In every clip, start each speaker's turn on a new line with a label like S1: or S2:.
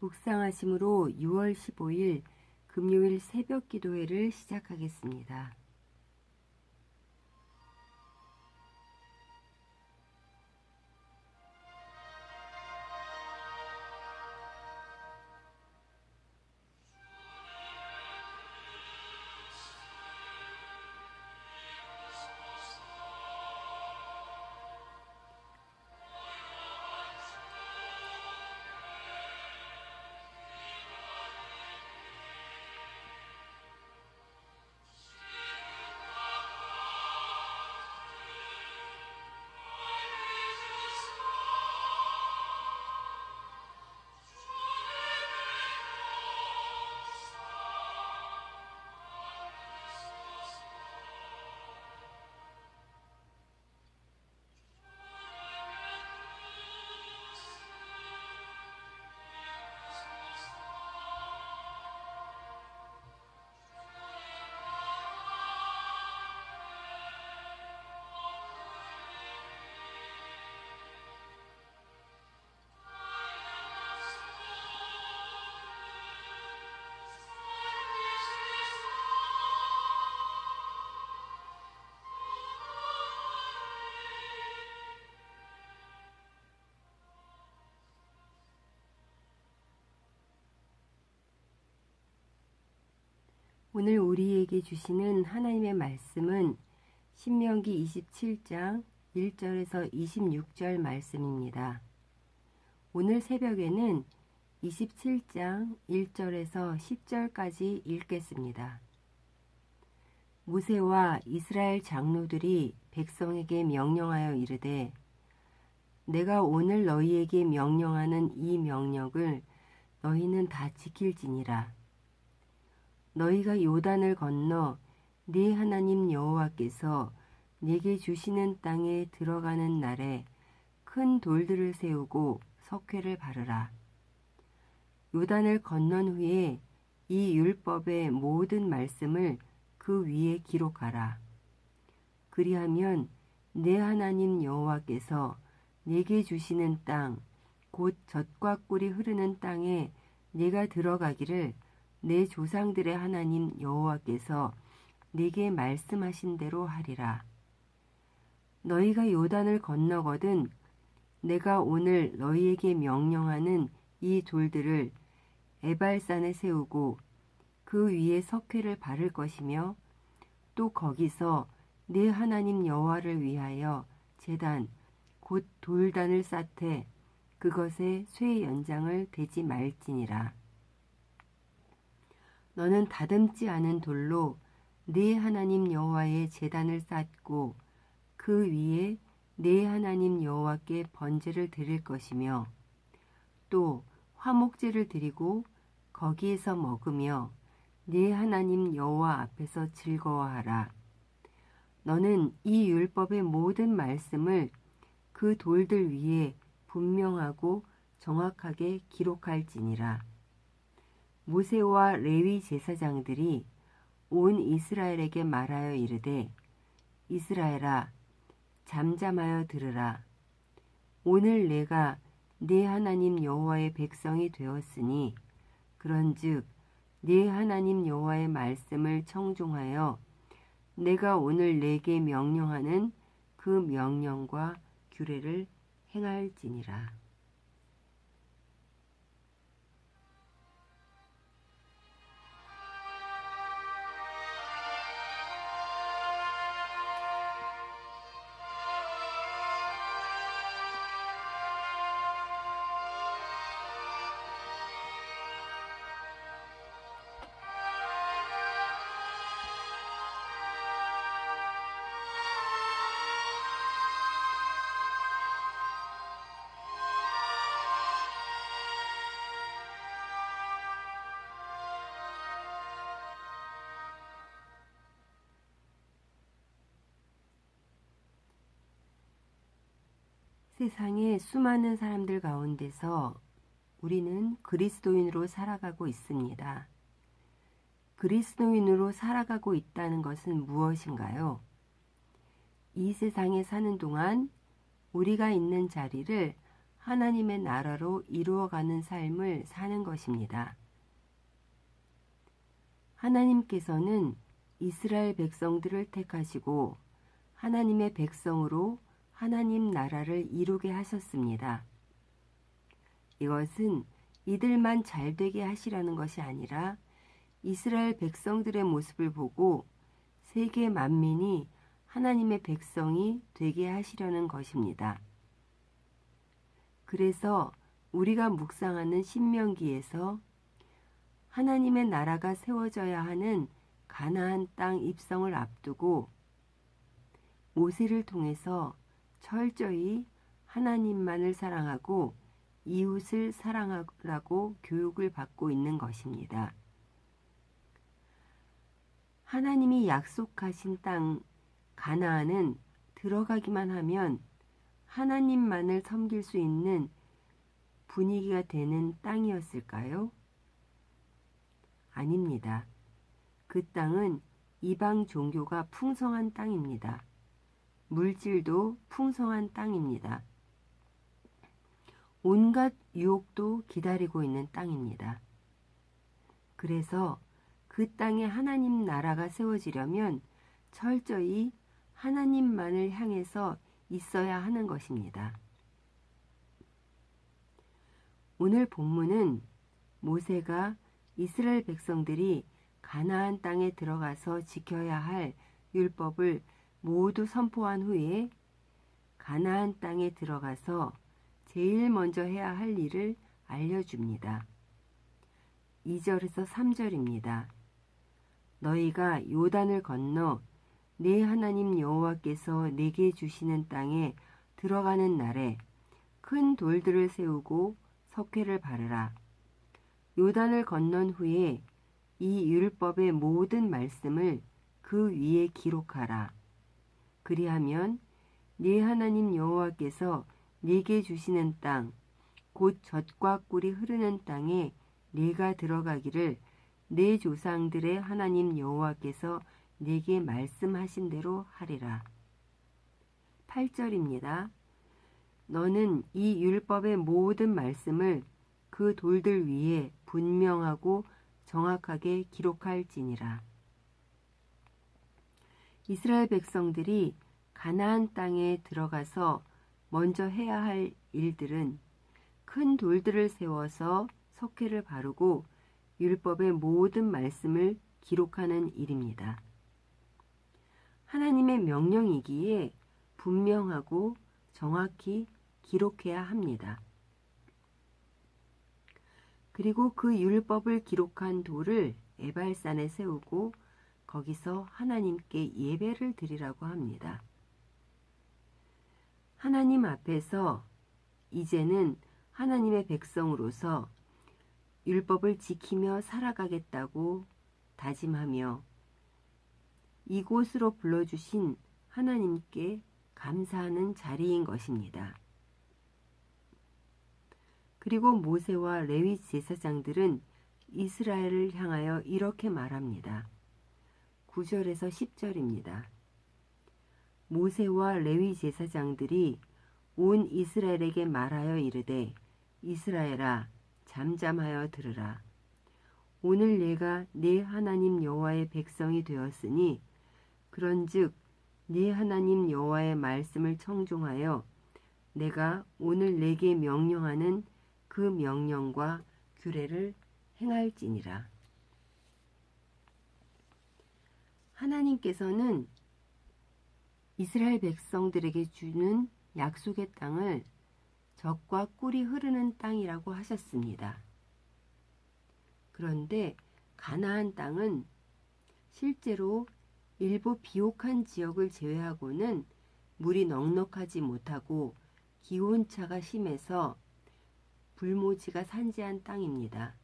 S1: 묵상하심으로 6월 15일 금요일 새벽 기도회를 시작하겠습니다. 오늘 우리에게 주시는 하나님의 말씀은 신명기 27장 1절에서 26절 말씀입니다. 오늘 새벽에는 27장 1절에서 10절까지 읽겠습니다. 모세와 이스라엘 장로들이 백성에게 명령하여 이르되 내가 오늘 너희에게 명령하는 이 명령을 너희는 다 지킬지니라. 너희가 요단을 건너 네 하나님 여호와께서 네게 주시는 땅에 들어가는 날에 큰 돌들을 세우고 석회를 바르라. 요단을 건넌 후에 이 율법의 모든 말씀을 그 위에 기록하라. 그리하면 내 하나님 여호와께서 네게 주시는 땅, 곧 젖과 꿀이 흐르는 땅에 네가 들어가기를 내 조상들의 하나님 여호와께서 네게 말씀하신 대로 하리라. 너희가 요단을 건너거든 내가 오늘 너희에게 명령하는 이 돌들을 에발산에 세우고 그 위에 석회를 바를 것이며 또 거기서 내 하나님 여호와를 위하여 제단 곧 돌단을 쌓되 그것에 쇠 연장을 대지 말지니라. 너는 다듬지 않은 돌로 네 하나님 여호와의 제단을 쌓고 그 위에 네 하나님 여호와께 번제를 드릴 것이며 또 화목제를 드리고 거기에서 먹으며 네 하나님 여호와 앞에서 즐거워하라. 너는 이 율법의 모든 말씀을 그 돌들 위에 분명하고 정확하게 기록할지니라. 모세와 레위 제사장들이 온 이스라엘에게 말하여 이르되 이스라엘아 잠잠하여 들으라. 오늘 내가 네 하나님 여호와의 백성이 되었으니 그런즉 네 하나님 여호와의 말씀을 청종하여 내가 오늘 내게 명령하는 그 명령과 규례를 행할지니라. 세상의 수많은 사람들 가운데서 우리는 그리스도인으로 살아가고 있습니다. 그리스도인으로 살아가고 있다는 것은 무엇인가요? 이 세상에 사는 동안 우리가 있는 자리를 하나님의 나라로 이루어가는 삶을 사는 것입니다. 하나님께서는 이스라엘 백성들을 택하시고 하나님의 백성으로 하나님 나라를 이루게 하셨습니다. 이것은 이들만 잘되게 하시려는 것이 아니라 이스라엘 백성들의 모습을 보고 세계 만민이 하나님의 백성이 되게 하시려는 것입니다. 그래서 우리가 묵상하는 신명기에서 하나님의 나라가 세워져야 하는 가나안 땅 입성을 앞두고 모세를 통해서 철저히 하나님만을 사랑하고 이웃을 사랑하라고 교육을 받고 있는 것입니다. 하나님이 약속하신 땅 가나안은 들어가기만 하면 하나님만을 섬길 수 있는 분위기가 되는 땅이었을까요? 아닙니다. 그 땅은 이방 종교가 풍성한 땅입니다. 물질도 풍성한 땅입니다. 온갖 유혹도 기다리고 있는 땅입니다. 그래서 그 땅에 하나님 나라가 세워지려면 철저히 하나님만을 향해서 있어야 하는 것입니다. 오늘 본문은 모세가 이스라엘 백성들이 가나안 땅에 들어가서 지켜야 할 율법을 모두 선포한 후에 가나안 땅에 들어가서 제일 먼저 해야 할 일을 알려줍니다. 2절에서 3절입니다. 너희가 요단을 건너 네 하나님 여호와께서 내게 주시는 땅에 들어가는 날에 큰 돌들을 세우고 석회를 바르라. 요단을 건넌 후에 이 율법의 모든 말씀을 그 위에 기록하라. 그리하면 네 하나님 여호와께서 네게 주시는 땅, 곧 젖과 꿀이 흐르는 땅에 네가 들어가기를 내 조상들의 하나님 여호와께서 네게 말씀하신 대로 하리라. 8절입니다. 너는 이 율법의 모든 말씀을 그 돌들 위에 분명하고 정확하게 기록할지니라. 이스라엘 백성들이 가나안 땅에 들어가서 먼저 해야 할 일들은 큰 돌들을 세워서 석회를 바르고 율법의 모든 말씀을 기록하는 일입니다. 하나님의 명령이기에 분명하고 정확히 기록해야 합니다. 그리고 그 율법을 기록한 돌을 에발산에 세우고 거기서 하나님께 예배를 드리라고 합니다. 하나님 앞에서 이제는 하나님의 백성으로서 율법을 지키며 살아가겠다고 다짐하며 이곳으로 불러주신 하나님께 감사하는 자리인 것입니다. 그리고 모세와 레위 제사장들은 이스라엘을 향하여 이렇게 말합니다. 9절에서 10절입니다. 모세와 레위 제사장들이 온 이스라엘에게 말하여 이르되 이스라엘아 잠잠하여 들으라. 오늘 내가 네 하나님 여호와의 백성이 되었으니 그런즉 네 하나님 여호와의 말씀을 청종하여 내가 오늘 내게 명령하는 그 명령과 규례를 행할지니라. 하나님께서는 이스라엘 백성들에게 주는 약속의 땅을 젖과 꿀이 흐르는 땅이라고 하셨습니다. 그런데 가나안 땅은 실제로 일부 비옥한 지역을 제외하고는 물이 넉넉하지 못하고 기온차가 심해서 불모지가 산지한 땅입니다.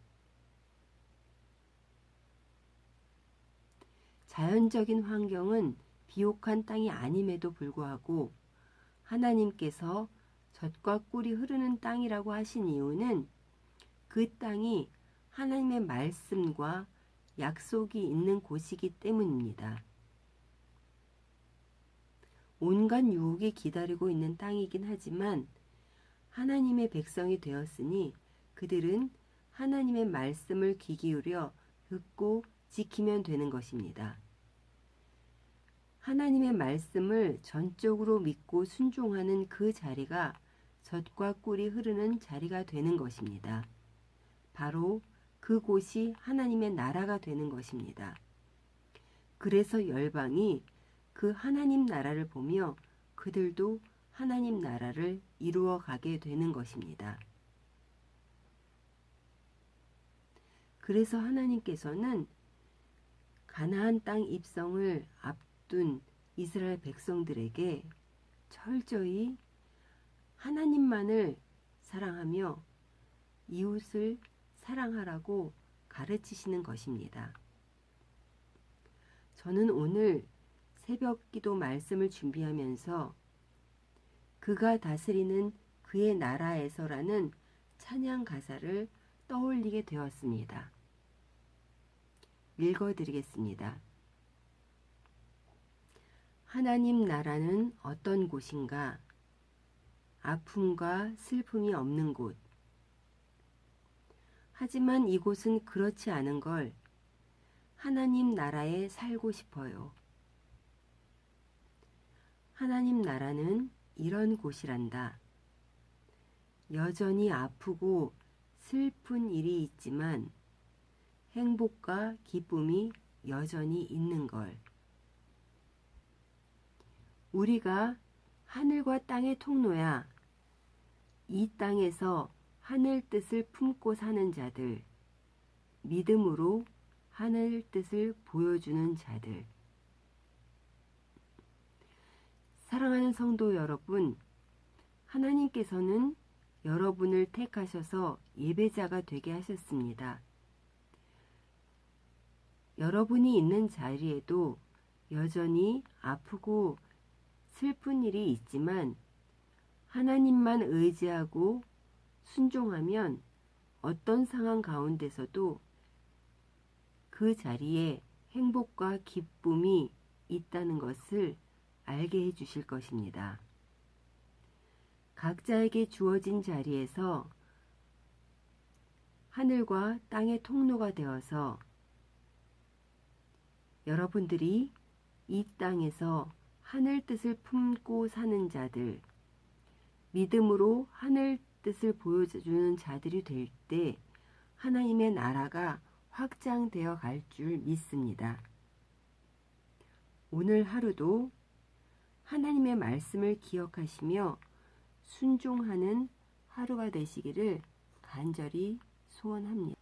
S1: 자연적인 환경은 비옥한 땅이 아님에도 불구하고 하나님께서 젖과 꿀이 흐르는 땅이라고 하신 이유는 그 땅이 하나님의 말씀과 약속이 있는 곳이기 때문입니다. 온갖 유혹이 기다리고 있는 땅이긴 하지만 하나님의 백성이 되었으니 그들은 하나님의 말씀을 귀 기울여 듣고 지키면 되는 것입니다. 하나님의 말씀을 전적으로 믿고 순종하는 그 자리가 젖과 꿀이 흐르는 자리가 되는 것입니다. 바로 그곳이 하나님의 나라가 되는 것입니다. 그래서 열방이 그 하나님 나라를 보며 그들도 하나님 나라를 이루어 가게 되는 것입니다. 그래서 하나님께서는 가나안 땅 입성을 앞둔 이스라엘 백성들에게 철저히 하나님만을 사랑하며 이웃을 사랑하라고 가르치시는 것입니다. 저는 오늘 새벽 기도 말씀을 준비하면서 그가 다스리는 그의 나라에서라는 찬양 가사를 떠올리게 되었습니다. 읽어드리겠습니다. 하나님 나라는 어떤 곳인가? 아픔과 슬픔이 없는 곳. 하지만 이곳은 그렇지 않은 걸 하나님 나라에 살고 싶어요. 하나님 나라는 이런 곳이란다. 여전히 아프고 슬픈 일이 있지만 행복과 기쁨이 여전히 있는 걸. 우리가 하늘과 땅의 통로야. 이 땅에서 하늘 뜻을 품고 사는 자들, 믿음으로 하늘 뜻을 보여주는 자들. 사랑하는 성도 여러분, 하나님께서는 여러분을 택하셔서 예배자가 되게 하셨습니다. 여러분이 있는 자리에도 여전히 아프고 슬픈 일이 있지만 하나님만 의지하고 순종하면 어떤 상황 가운데서도 그 자리에 행복과 기쁨이 있다는 것을 알게 해 주실 것입니다. 각자에게 주어진 자리에서 하늘과 땅의 통로가 되어서 여러분들이 이 땅에서 하늘 뜻을 품고 사는 자들, 믿음으로 하늘 뜻을 보여주는 자들이 될 때 하나님의 나라가 확장되어 갈 줄 믿습니다. 오늘 하루도 하나님의 말씀을 기억하시며 순종하는 하루가 되시기를 간절히 소원합니다.